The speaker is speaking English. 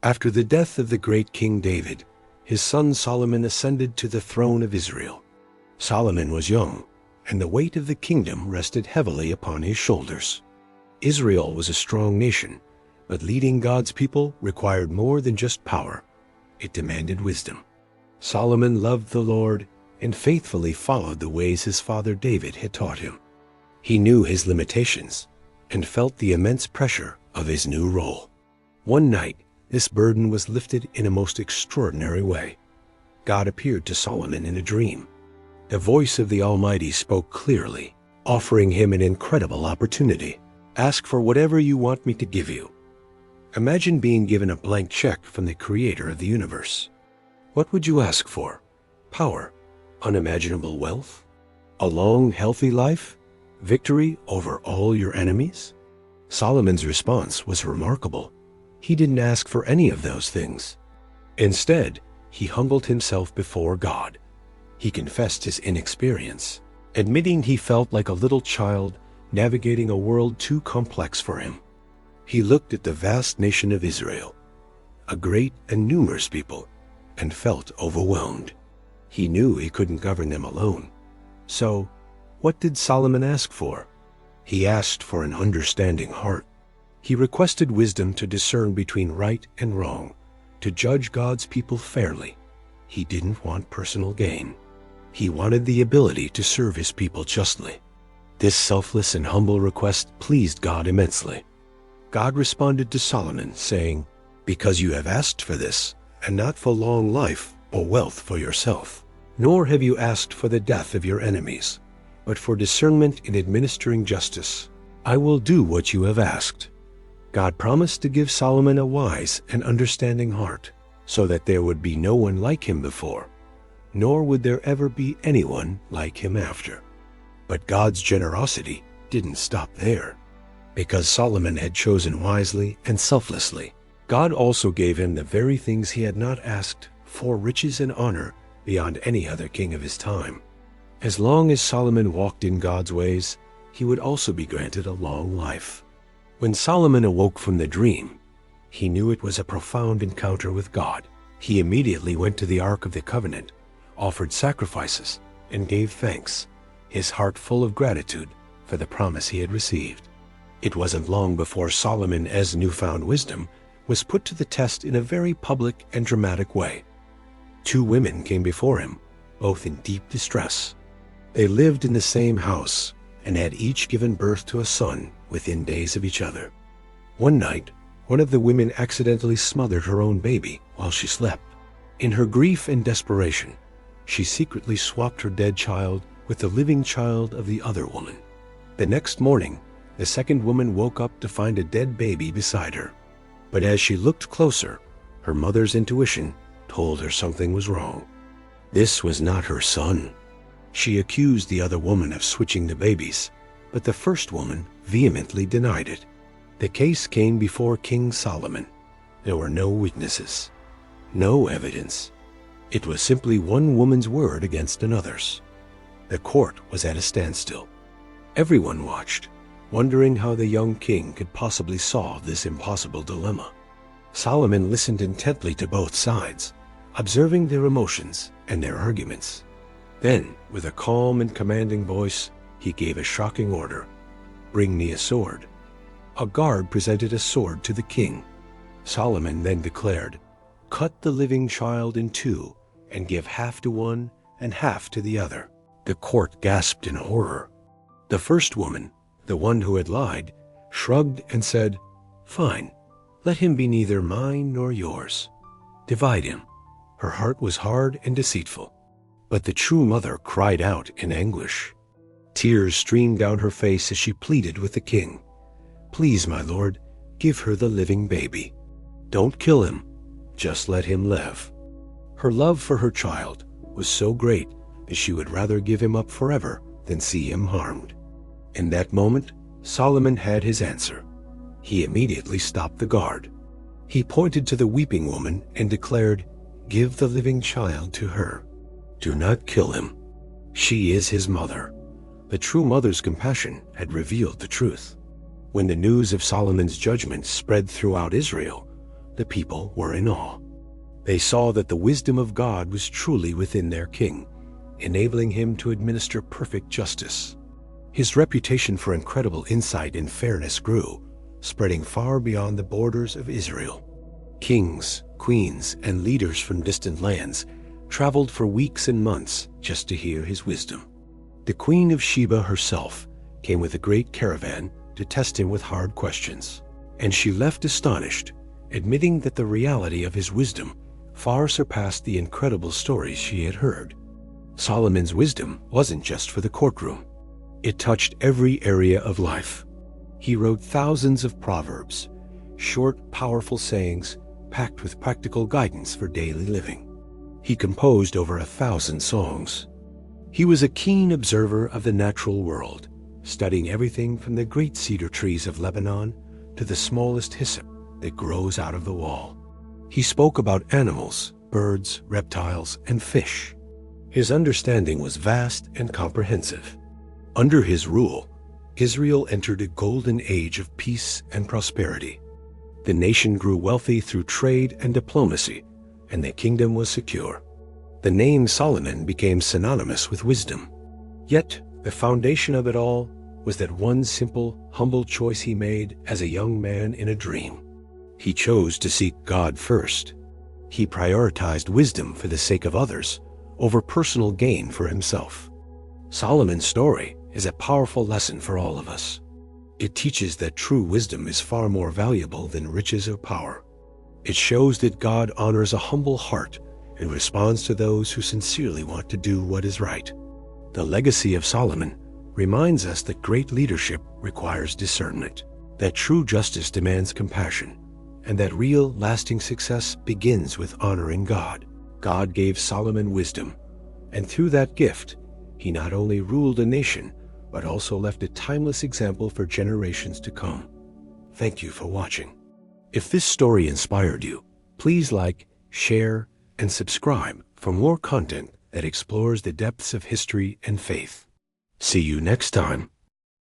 After the death of the great King David, his son Solomon ascended to the throne of Israel. Solomon was young, and the weight of the kingdom rested heavily upon his shoulders. Israel was a strong nation, but leading God's people required more than just power. It demanded wisdom. Solomon loved the Lord and faithfully followed the ways his father David had taught him. He knew his limitations and felt the immense pressure of his new role. One night, this burden was lifted in a most extraordinary way. God appeared to Solomon in a dream. The voice of the Almighty spoke clearly, offering him an incredible opportunity. Ask for whatever you want me to give you. Imagine being given a blank check from the Creator of the universe. What would you ask for? Power? Unimaginable wealth? A long, healthy life? Victory over all your enemies? Solomon's response was remarkable. He didn't ask for any of those things. Instead, he humbled himself before God. He confessed his inexperience, admitting he felt like a little child navigating a world too complex for him. He looked at the vast nation of Israel, a great and numerous people, and felt overwhelmed. He knew he couldn't govern them alone. So, what did Solomon ask for? He asked for an understanding heart. He requested wisdom to discern between right and wrong, to judge God's people fairly. He didn't want personal gain. He wanted the ability to serve his people justly. This selfless and humble request pleased God immensely. God responded to Solomon, saying, "Because you have asked for this, and not for long life or wealth for yourself, nor have you asked for the death of your enemies, but for discernment in administering justice, I will do what you have asked." God promised to give Solomon a wise and understanding heart, so that there would be no one like him before, nor would there ever be anyone like him after. But God's generosity didn't stop there. Because Solomon had chosen wisely and selflessly, God also gave him the very things he had not asked for: riches and honor beyond any other king of his time. As long as Solomon walked in God's ways, he would also be granted a long life. When Solomon awoke from the dream, he knew it was a profound encounter with God. He immediately went to the Ark of the Covenant, offered sacrifices, and gave thanks, his heart full of gratitude for the promise he had received. It wasn't long before Solomon, as newfound wisdom, was put to the test in a very public and dramatic way. 2 women came before him, both in deep distress. They lived in the same house and had each given birth to a son within days of each other. One night, one of the women accidentally smothered her own baby while she slept. In her grief and desperation, she secretly swapped her dead child with the living child of the other woman. The next morning, the second woman woke up to find a dead baby beside her. But as she looked closer, her mother's intuition told her something was wrong. This was not her son. She accused the other woman of switching the babies, but the first woman vehemently denied it. The case came before King Solomon. There were no witnesses, no evidence. It was simply one woman's word against another's. The court was at a standstill. Everyone watched, wondering how the young king could possibly solve this impossible dilemma. Solomon listened intently to both sides, observing their emotions and their arguments. Then, with a calm and commanding voice, he gave a shocking order: "Bring me a sword." A guard presented a sword to the king. Solomon then declared, "Cut the living child in 2 and give half to one and half to the other." The court gasped in horror. The first woman, the one who had lied, shrugged and said, "Fine, let him be neither mine nor yours. Divide him." Her heart was hard and deceitful. But the true mother cried out in anguish. Tears streamed down her face as she pleaded with the king. "Please, my lord, give her the living baby. Don't kill him, just let him live." Her love for her child was so great that she would rather give him up forever than see him harmed. In that moment, Solomon had his answer. He immediately stopped the guard. He pointed to the weeping woman and declared, "Give the living child to her. Do not kill him. She is his mother." The true mother's compassion had revealed the truth. When the news of Solomon's judgment spread throughout Israel, the people were in awe. They saw that the wisdom of God was truly within their king, enabling him to administer perfect justice. His reputation for incredible insight and fairness grew, spreading far beyond the borders of Israel. Kings, queens, and leaders from distant lands traveled for weeks and months just to hear his wisdom. The Queen of Sheba herself came with a great caravan to test him with hard questions, and she left astonished, admitting that the reality of his wisdom far surpassed the incredible stories she had heard. Solomon's wisdom wasn't just for the courtroom. It touched every area of life. He wrote thousands of proverbs, short, powerful sayings packed with practical guidance for daily living. He composed over 1,000 songs. He was a keen observer of the natural world, studying everything from the great cedar trees of Lebanon to the smallest hyssop that grows out of the wall. He spoke about animals, birds, reptiles, and fish. His understanding was vast and comprehensive. Under his rule, Israel entered a golden age of peace and prosperity. The nation grew wealthy through trade and diplomacy, and the kingdom was secure. The name Solomon became synonymous with wisdom. Yet, the foundation of it all was that one simple, humble choice he made as a young man in a dream. He chose to seek God first. He prioritized wisdom for the sake of others over personal gain for himself. Solomon's story is a powerful lesson for all of us. It teaches that true wisdom is far more valuable than riches or power. It shows that God honors a humble heart and responds to those who sincerely want to do what is right. The legacy of Solomon reminds us that great leadership requires discernment, that true justice demands compassion, and that real, lasting success begins with honoring God. God gave Solomon wisdom, and through that gift, he not only ruled a nation, but also left a timeless example for generations to come. Thank you for watching. If this story inspired you, please like, share, and subscribe for more content that explores the depths of history and faith. See you next time